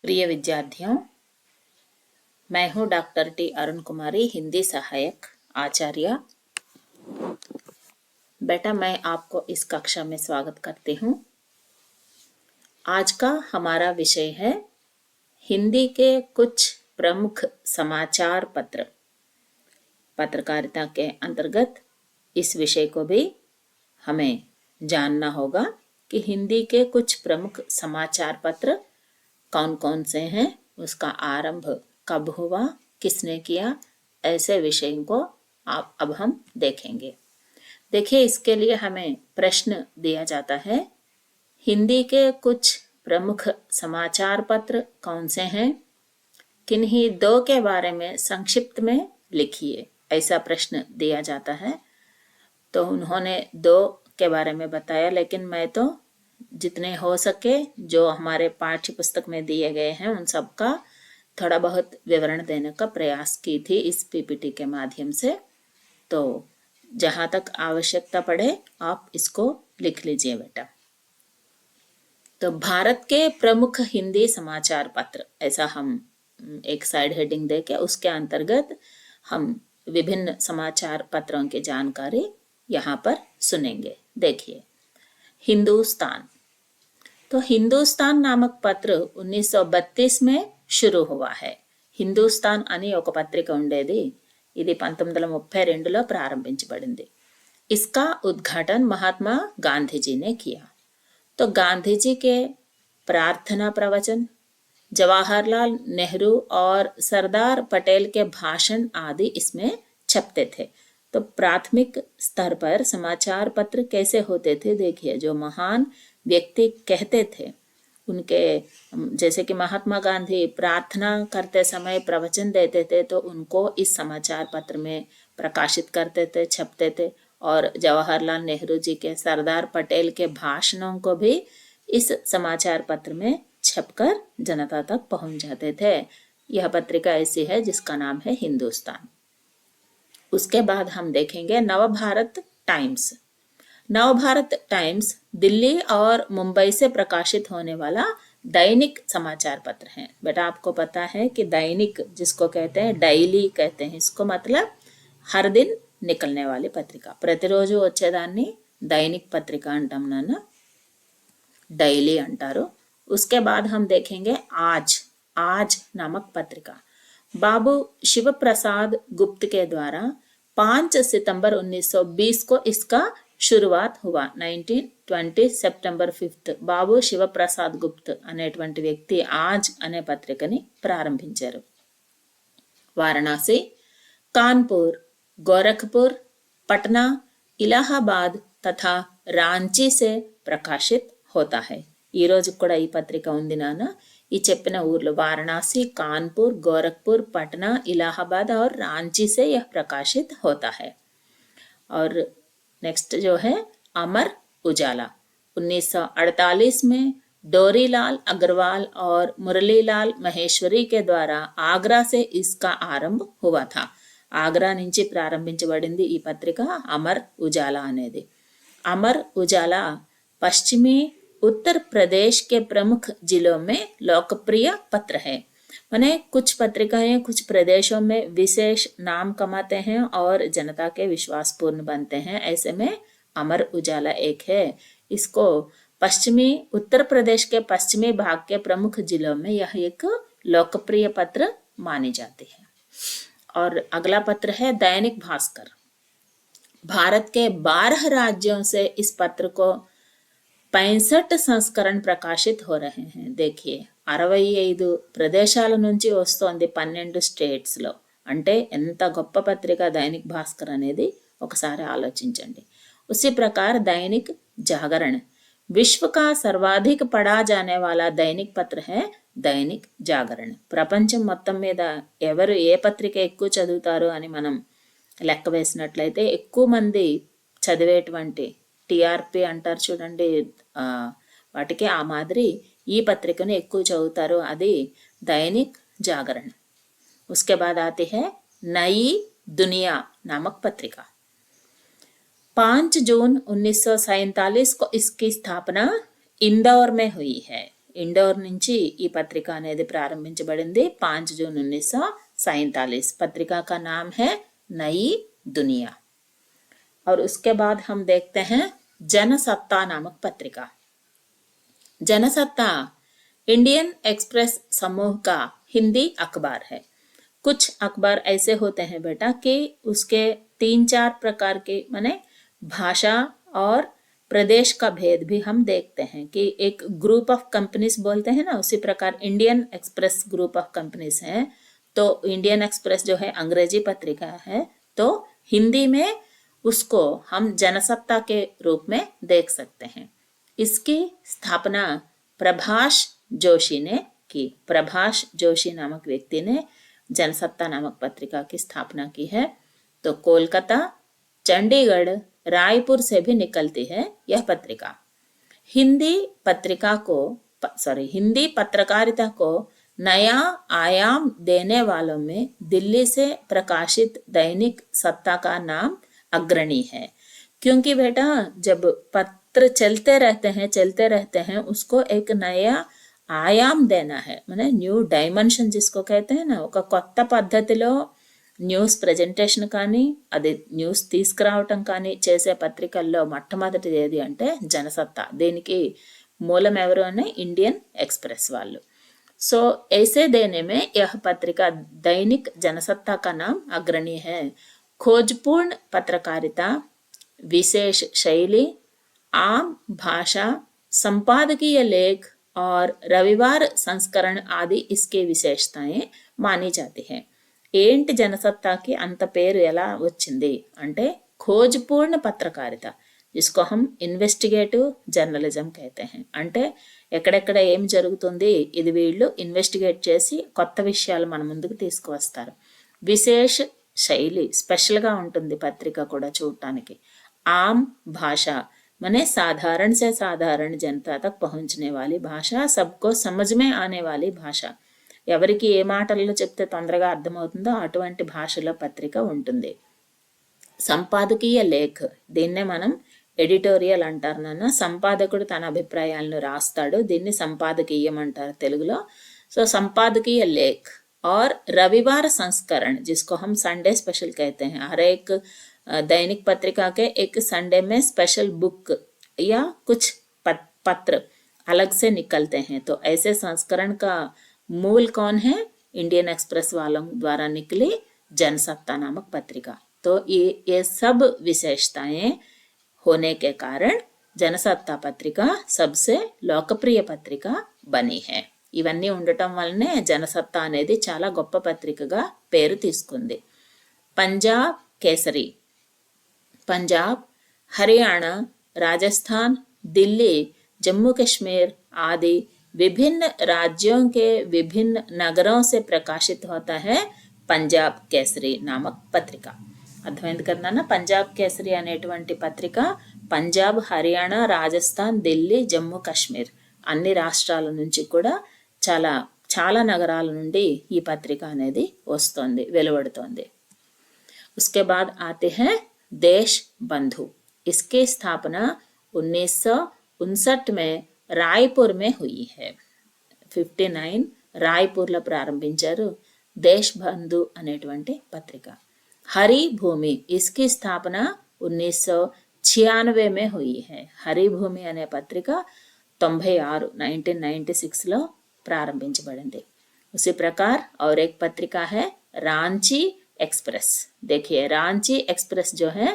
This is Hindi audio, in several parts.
प्रिय विद्यार्थियों, मैं हूं डॉक्टर टी अरुण कुमारी, हिंदी सहायक आचार्य। बेटा, मैं आपको इस कक्षा में स्वागत करती हूं। आज का हमारा विषय है हिंदी के कुछ प्रमुख समाचार पत्र। पत्रकारिता के अंतर्गत इस विषय को भी हमें जानना होगा कि हिंदी के कुछ प्रमुख समाचार पत्र कौन कौन से हैं, उसका आरंभ कब हुआ, किसने किया, ऐसे विषयों को अब हम देखेंगे। देखिए, इसके लिए हमें प्रश्न दिया जाता है, हिंदी के कुछ प्रमुख समाचार पत्र कौन से हैं, किन्हीं दो के बारे में संक्षिप्त में लिखिए, ऐसा प्रश्न दिया जाता है। तो उन्होंने दो के बारे में बताया, लेकिन मैं तो जितने हो सके जो हमारे पाठ्य पुस्तक में दिए गए हैं उन सब का थोड़ा बहुत विवरण देने का प्रयास की थी इस पीपीटी के माध्यम से। तो जहां तक आवश्यकता पड़े आप इसको लिख लीजिए बेटा। तो भारत के प्रमुख हिंदी समाचार पत्र, ऐसा हम एक साइड हेडिंग देके उसके अंतर्गत हम विभिन्न समाचार पत्रों की जानकारी यहाँ पर सुनेंगे। देखिए, हिंदुस्तान। तो हिंदुस्तान नामक पत्र 1932 में शुरू हुआ है। హిందూస్థాన్ అని ఒక పత్రిక ఉండేది. ఇది 1932లో ప్రారంభించబడింది. इसका उद्घाटन महात्मा गांधी जी ने किया। तो गांधी जी के प्रार्थना प्रवचन, जवाहरलाल नेहरू और सरदार पटेल के भाषण आदि इसमें छपते थे। तो प्राथमिक स्तर पर समाचार पत्र कैसे होते थे, देखिए, जो महान व्यक्ति कहते थे उनके, जैसे कि महात्मा गांधी प्रार्थना करते समय प्रवचन देते थे तो उनको इस समाचार पत्र में प्रकाशित करते थे, छपते थे। और जवाहरलाल नेहरू जी के, सरदार पटेल के भाषणों को भी इस समाचार पत्र में छपकर जनता तक पहुंच जाते थे। यह पत्रिका ऐसी है जिसका नाम है हिंदुस्तान। उसके बाद हम देखेंगे नवभारत टाइम्स। नवभारत टाइम्स दिल्ली और मुंबई से प्रकाशित होने वाला दैनिक समाचार पत्र है। बेटा, आपको पता है कि दैनिक जिसको कहते हैं, డైలీ कहते हैं, इसको मतलब हर दिन निकलने वाली पत्रिका, ప్రతిరోజు వచ్చేదాన్ని दैनिक पत्रिका అంటాం నాన్న, డైలీ అంటారు। उसके बाद हम देखेंगे आज नामक पत्रिका। बाबू शिव प्रसाद गुप्त के द्वारा 5 सितंबर 1920 को इसका शुरुआत हुआ। 1920 సెప్టెంబర్ 5 బాబు శివప్రసాద్ గుప్త్ అనేటువంటి వ్యక్తి ఆజ్ అనే పత్రికని ప్రారంభించారు। వారణాసి, कानपुर, गोरखपुर, पटना, इलाहाबाद तथा रांची से प्रकाशित होता है। ఈ రోజు కూడా ఈ పత్రిక ఉంది నాన్న। ఈ చెప్పిన ఊర్లు वाराणसी, कानपुर, गोरखपुर, पटना, इलाहाबाद और रांची से यह प्रकाशित होता है। और नेक्स्ट जो है अमर उजाला, 1948 में डोरीलाल अग्रवाल और मुरलीलाल महेश्वरी के द्वारा आगरा से इसका आरंभ हुआ था। ఆగ్రా నుంచి ప్రారంభించబడింది ఈ పత్రిక అమర్ ఉజాలా అనేది। అమర్ ఉజాలా पश्चिमी उत्तर प्रदेश के प्रमुख जिलों में लोकप्रिय पत्र है। माने कुछ पत्रिकाएं कुछ प्रदेशों में विशेष नाम कमाते हैं और जनता के विश्वासपूर्ण बनते हैं। ऐसे में अमर उजाला एक है। इसको पश्चिमी उत्तर प्रदेश के पश्चिमी भाग के प्रमुख जिलों में यह एक लोकप्रिय पत्र मानी जाती है। और अगला पत्र है दैनिक भास्कर। भारत के 12 राज्यों से इस पत्र को 65 సంస్కరణ ప్రకాశిत हो रहे हैं। देखिए, 65 ప్రదేశాల నుంచి వస్తోంది 12 స్టేట్స్ లో। అంటే ఎంత గొప్ప పత్రిక दैनिक భాస్కర్ అనేది ఒకసారి ఆలోచించండి। उसी प्रकार दैनिक जागरण, विश्व का सर्वाधिक पढ़ा जाने वाला दैनिक पत्र है दैनिक जागरण। ప్రపంచం మొత్తం మీద ఎవరు ఏ పత్రిక ఎక్కువ చదువుతారు అని మనం లెక్క వేసినట్లయితే ఎక్కువ మంది చదివేటువంటి టీఆర్పీ అంటారు చూడండి, వాటికి ఆ మాదిరి ఈ పత్రికను ఎక్కువ చదువుతారు, అది दैनिक जागरण। उसके बाद आती है नई दुनिया नामक पत्रिका। 5 जून 1947 को इसकी स्थापना इंदौर में हुई है। ఇండోర్ నుంచి ఈ పత్రిక అనేది ప్రారంభించబడింది 5 जून 1947। पत्रिका का नाम है नई दुनिया। और उसके बाद हम देखते हैं जनसत्ता नामक पत्रिका। जनसत्ता इंडियन एक्सप्रेस समूह का हिंदी अखबार है। कुछ अखबार ऐसे होते हैं बेटा कि उसके 3-4 प्रकार के माने भाषा और प्रदेश का भेद भी हम देखते हैं कि एक ग्रुप ऑफ कंपनीज बोलते हैं ना, उसी प्रकार Indian express group of companies है। तो इंडियन एक्सप्रेस जो है अंग्रेजी पत्रिका है, तो हिंदी में उसको हम जनसत्ता के रूप में देख सकते हैं। इसकी स्थापना प्रभाष जोशी ने की। प्रभाष जोशी नामक व्यक्ति ने जनसत्ता नामक पत्रिका की स्थापना की है। तो कोलकाता, चंडीगढ़, रायपुर से भी निकलती है यह पत्रिका। हिंदी पत्रकारिता को नया आयाम देने वालों में दिल्ली से प्रकाशित दैनिक सत्ता का नाम अग्रणी है। क्योंकि बेटा जब पत्र चलते रहते हैं उसको एक नया ఆయాం देना है, माने न्यू डायमेंशन जिसको कहते हैं ना, ఒక కొత్త పద్ధతిలో న్యూస్ ప్రెజెంటేషన్ కానీ అది న్యూస్ తీసుకురావటం కానీ చేసే పత్రికల్లో మొట్టమొదటిది ఏది అంటే జనసత్తా। దీనికి మూలం ఎవరు అంటే ఇండియన్ एक्सप्रेस వాళ్ళు। सो ऐसे देने में यह पत्रिका दैनिक जनसत्ता का नाम अग्रणी है। खोजपूर्ण पत्रकारिता, विशेष शैली, आम भाषा, संपादकीय लेख और रविवार संस्करण आदि इसके विशेषताएं मानी जाती है। ఏంటి జనసత్తాకి అంత పేరు ఎలా వచ్చింది అంటే खोजपूर्ण पत्रकारिता, जिसको हम इन्वेस्टिगेटिव जर्नलिज्म कहते हैं। అంటే ఎక్కడెక్కడ ఏం జరుగుతుంది ఇది వీళ్ళు ఇన్వెస్టిగేట్ చేసి కొత్త విషయాలు మన ముందుకు తీసుకువస్తారు। విశేష శైలి, స్పెషల్గా ఉంటుంది పత్రిక కూడా చూడటానికి। आम भाषा माने साधारण से साधारण जनता तक पहुंचने वाली भाषा, सबको समझ में आने वाली भाषा। ఎవరికి ఏ మాటల్లో చెప్తే తొందరగా అర్థమవుతుందో అటువంటి భాషలో పత్రిక ఉంటుంది। సంపాదకీయ లేఖ్, దీన్నే మనం ఎడిటోరియల్ అంటారు నాన్న। సంపాదకుడు తన అభిప్రాయాలను రాస్తాడు, దీన్ని సంపాదకీయం అంటారు తెలుగులో। సో संपादकीय लेख और रविवार संस्करण, जिसको हम संडे स्पेशल कहते हैं। हर एक दैनिक पत्रिका के एक संडे में स्पेशल बुक या कुछ पत्र अलग से निकलते हैं। तो ऐसे संस्करण का मूल कौन है? इंडियन एक्सप्रेस वालों द्वारा निकली जनसत्ता नामक पत्रिका। तो ये सब विशेषताएं होने के कारण जनसत्ता पत्रिका सबसे लोकप्रिय पत्रिका बनी है। ఇవన్నీ ఉండటం వల్లనే జనసత్తా అనేది చాలా గొప్ప పత్రికగా పేరు తీసుకుంది। पंजाब केसरी, पंजाब, हरियाणा, राजस्थान, दिल्ली, जम्मू कश्मीर आदि विभिन्न राज्यों के विभिन्न नगरों से प्रकाशित होता है पंजाब केसरी नामक पत्रिका। అర్థమైంది కదా ना। पंजाब केसरी అనేటువంటి పత్రిక పంజాబ్, హర్యానా, రాజస్థాన్, ఢిల్లీ, జమ్మూ కాశ్మీర్ అన్ని రాష్ట్రాల నుంచి కూడా చాలా చాలా నగరాల నుండి ఈ పత్రిక అనేది వస్తుంది, వెలువడుతోంది। उसके बाद आते हैं देश बंधु। इसकी स्थापना 1959 में रायपुर में हुई है। 59 రాయ్పూర్లో ప్రారంభించారు దేశ్ బంధు అనేటువంటి పత్రిక। हरी भूमि, इसकी स्थापना 1996 में हुई है। हरी भूमि అనే పత్రిక 1996లో ప్రారంభించబడింది। उसी प्रकार और एक पत्रिका है रांची एक्सप्रेस। देखिए रांची एक्सप्रेस जो है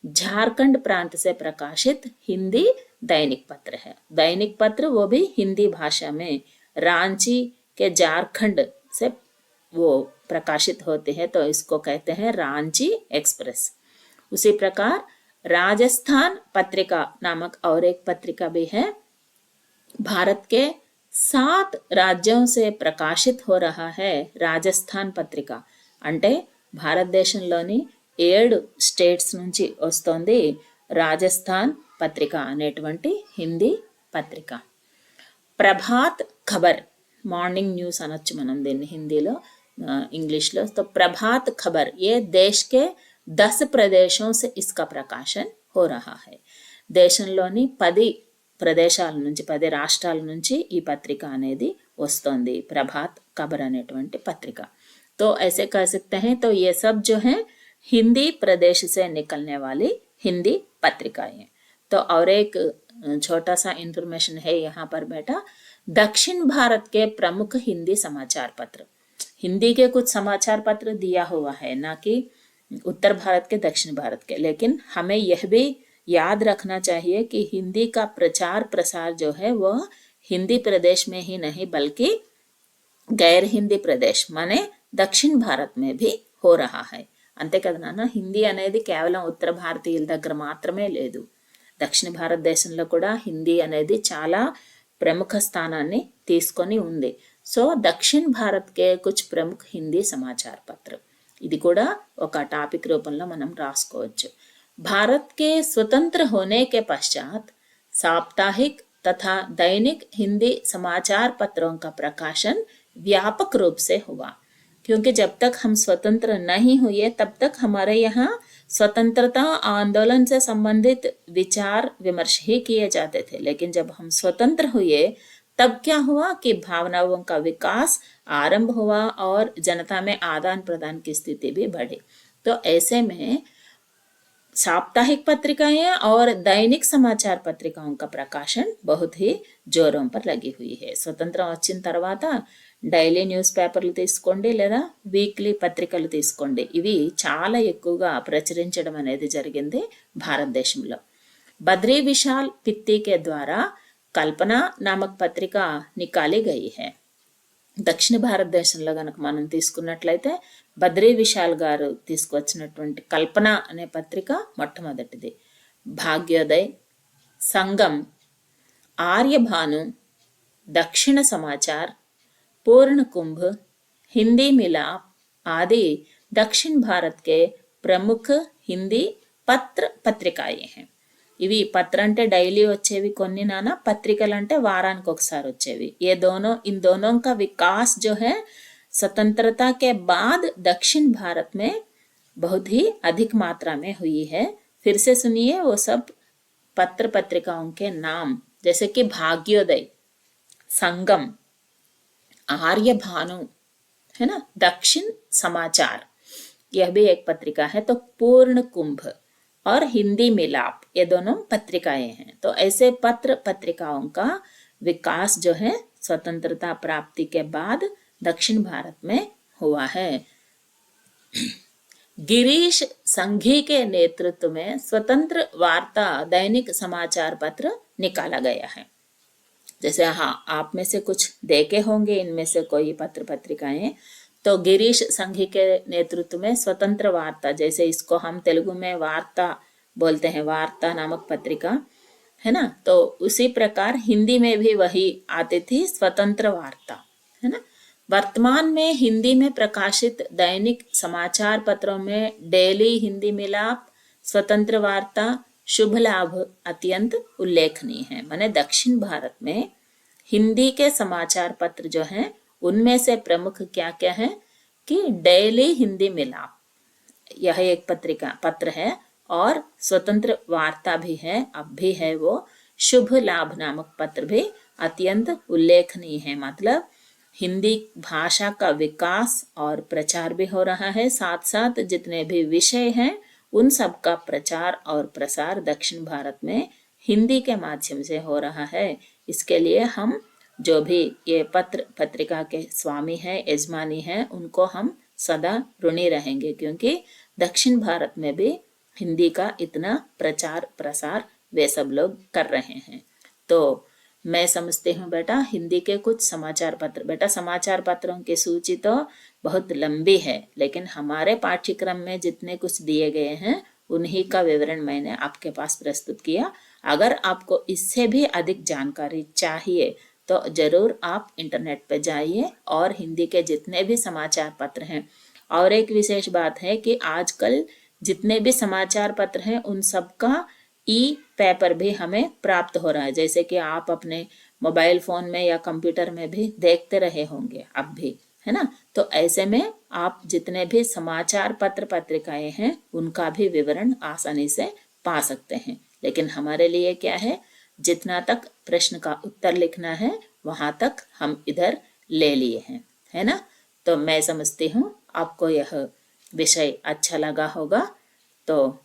झारखंड प्रांत से प्रकाशित हिंदी दैनिक पत्र है। दैनिक पत्र वो भी हिंदी भाषा में रांची के झारखंड से वो प्रकाशित होते हैं, तो इसको कहते हैं रांची एक्सप्रेस। उसी प्रकार राजस्थान पत्रिका नामक और एक पत्रिका भी है। भारत के 7 राज्यों से प्रकाशित हो रहा है राजस्थान पत्रिका। అంటే భారతదేశంలోని 7 స్టేట్స్ నుంచి వస్తోంది రాజస్థాన్ పత్రిక అనేటువంటి హిందీ పత్రిక। ప్రభాత్ ఖబర్, మార్నింగ్ న్యూస్ అనొచ్చు మనం దీన్ని హిందీలో, ఇంగ్లీష్లో। तो प्रभात खबर ये देश के 10 प्रदेशों से इसका प्रकाशन हो रहा है। దేశంలోని 10 ప్రదేశాల నుంచి 10 రాష్ట్రాల నుంచి ఈ పత్రిక అనేది వస్తుంది, ప్రభాత్ ఖబర్ అనేటువంటి పత్రిక. तो ऐसे कह सकते हैं तो ये सब जो है हिंदी प्रदेश से निकलने वाली हिंदी पत्रिकाएं हैं. तो और एक छोटा सा इंफॉर्मेशन है यहाँ पर बेटा, दक्षिण भारत के प्रमुख हिंदी समाचार पत्र, हिंदी के कुछ समाचार पत्र दिया हुआ है, ना कि उत्तर भारत के दक्षिण भारत के, लेकिन हमें यह भी याद रखना चाहिए कि हिंदी का प्रचार प्रसार जो है वह हिंदी प्रदेश में ही नहीं बल्कि गैर हिंदी प्रदेश माने దక్షిణ భారత్ మే భీ హో రహా హై. అంతే కదా నాన్న, హిందీ అనేది కేవలం ఉత్తర భారతీయుల దగ్గర మాత్రమే లేదు, దక్షిణ భారతదేశంలో కూడా హిందీ అనేది చాలా ప్రముఖ స్థానాన్ని తీసుకొని ఉంది. సో దక్షిణ భారత్ కే కుछ ప్రముఖ హిందీ సమాచార పత్ర, ఇది కూడా ఒక టాపిక్ రూపంలో మనం రాసుకోవచ్చు. भारत के स्वतंत्र होने के पश्चात साप्ताहिक तथा दैनिक हिंदी समाचार पत्रों का प्रकाशन व्यापक रूप से हुआ, क्योंकि जब तक हम स्वतंत्र नहीं हुए तब तक हमारे यहाँ स्वतंत्रता आंदोलन से संबंधित विचार विमर्श ही किए जाते थे, लेकिन जब हम स्वतंत्र हुए तब क्या हुआ कि भावनाओं का विकास आरंभ हुआ और जनता में आदान प्रदान की स्थिति भी बढ़ी. तो ऐसे में साप्ताहिक पत्रिकाएं और दैनिक समाचार पत्रिकाओं का प्रकाशन बहुत ही जोरों पर लगी हुई है. స్వతంత్రం వచ్చిన తర్వాత డైలీ న్యూస్ పేపర్లు తీసుకోండి లేదా వీక్లీ పత్రికలు తీసుకోండి, ఇవి చాలా ఎక్కువగా ప్రచురించడం అనేది జరిగింది భారతదేశంలో. बद्री विशाल पित्ती के द्वारा कल्पना नामक पत्रिका निकाली गई है. దక్షిణ భారతదేశంలో గనక మనం తీసుకున్నట్లయితే బద్రీ విశాల్ గారు తీసుకొచ్చినటువంటి కల్పన అనే పత్రిక మొట్టమొదటిది. భాగ్యోదయ్, సంగం, ఆర్యభాను, దక్షిణ సమాచార్, पूर्ण कुंभ, हिंदी मिलाप आदि दक्षिण भारत के प्रमुख हिंदी पत्र पत्रिकाएं हैं. ఇవి పత్ర అంటే డైలీ వచ్చేవి కొన్ని నానా, పత్రికలు అంటే వారానికి ఒకసారి వచ్చేవి. ये दोनों इन दोनों का विकास जो है स्वतंत्रता के बाद दक्षिण भारत में बहुत ही अधिक मात्रा में हुई है. फिर से सुनिए वो सब पत्र पत्रिकाओं के नाम, जैसे कि भाग्योदय, संगम, आर्य भानु है ना, दक्षिण समाचार यह भी एक पत्रिका है. तो पूर्ण कुंभ और हिंदी मिलाप ये दोनों पत्रिकाएं हैं. तो ऐसे पत्र पत्रिकाओं का विकास जो है स्वतंत्रता प्राप्ति के बाद दक्षिण भारत में हुआ है. गिरीश संघी के नेतृत्व में स्वतंत्र वार्ता दैनिक समाचार पत्र निकाला गया है. जैसे हाँ, आप में से कुछ देखे होंगे इनमें से कोई पत्र पत्रिकाएं. तो गिरीश संघी के नेतृत्व में स्वतंत्र वार्ता, जैसे इसको हम तेलुगु में वार्ता बोलते हैं, वार्ता नामक पत्रिका है ना, तो उसी प्रकार हिंदी में भी वही आती थी, स्वतंत्र वार्ता है ना. वर्तमान में हिंदी में प्रकाशित दैनिक समाचार पत्रों में डेली हिंदी मिलाप, स्वतंत्र वार्ता, शुभ लाभ अत्यंत उल्लेखनीय है. माने दक्षिण भारत में हिंदी के समाचार पत्र जो हैं उनमें से प्रमुख क्या क्या है कि डेली हिंदी मिलाप यह एक पत्रिका पत्र है, और स्वतंत्र वार्ता भी है, अब भी है वो. शुभ लाभ नामक पत्र भी अत्यंत उल्लेखनीय है, मतलब हिंदी भाषा का विकास और प्रचार भी हो रहा है, साथ साथ जितने भी विषय हैं उन सब का प्रचार और प्रसार दक्षिण भारत में हिंदी के माध्यम से हो रहा है. इसके लिए हम जो भी ये पत्र पत्रिका के स्वामी हैं, यजमानी हैं, उनको हम सदा ऋणी रहेंगे, क्योंकि दक्षिण भारत में भी हिंदी का इतना प्रचार प्रसार वे सब लोग कर रहे हैं. तो मैं समझती हूँ बेटा हिंदी के कुछ समाचार पत्र, बेटा समाचार पत्रों की सूची तो बहुत लंबी है, लेकिन हमारे पाठ्यक्रम में जितने कुछ दिए गए हैं उन्हीं का विवरण मैंने आपके पास प्रस्तुत किया. अगर आपको इससे भी अधिक जानकारी चाहिए तो जरूर आप इंटरनेट पर जाइए और हिंदी के जितने भी समाचार पत्र हैं. और एक विशेष बात है कि आजकल जितने भी समाचार पत्र हैं उन सब का ई पेपर भी हमें प्राप्त हो रहा है, जैसे कि आप अपने मोबाइल फोन में या कंप्यूटर में भी देखते रहे होंगे अब भी, है ना. तो ऐसे में आप जितने भी समाचार पत्र पत्रिकाएं हैं उनका भी विवरण आसानी से पा सकते हैं. लेकिन हमारे लिए क्या है, जितना तक प्रश्न का उत्तर लिखना है वहां तक हम इधर ले लिए हैं, है ना। तो मैं समझती हूँ आपको यह विषय अच्छा लगा होगा। तो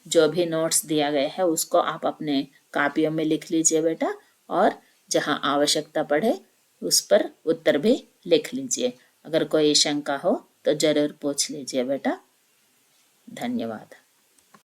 जो भी नोट्स दिया गया है उसको आप अपने कापियों में लिख लीजिए बेटा, और जहाँ आवश्यकता पड़े उस पर उत्तर भी लिख लीजिए। अगर कोई शंका हो तो जरूर पूछ लीजिए बेटा। धन्यवाद।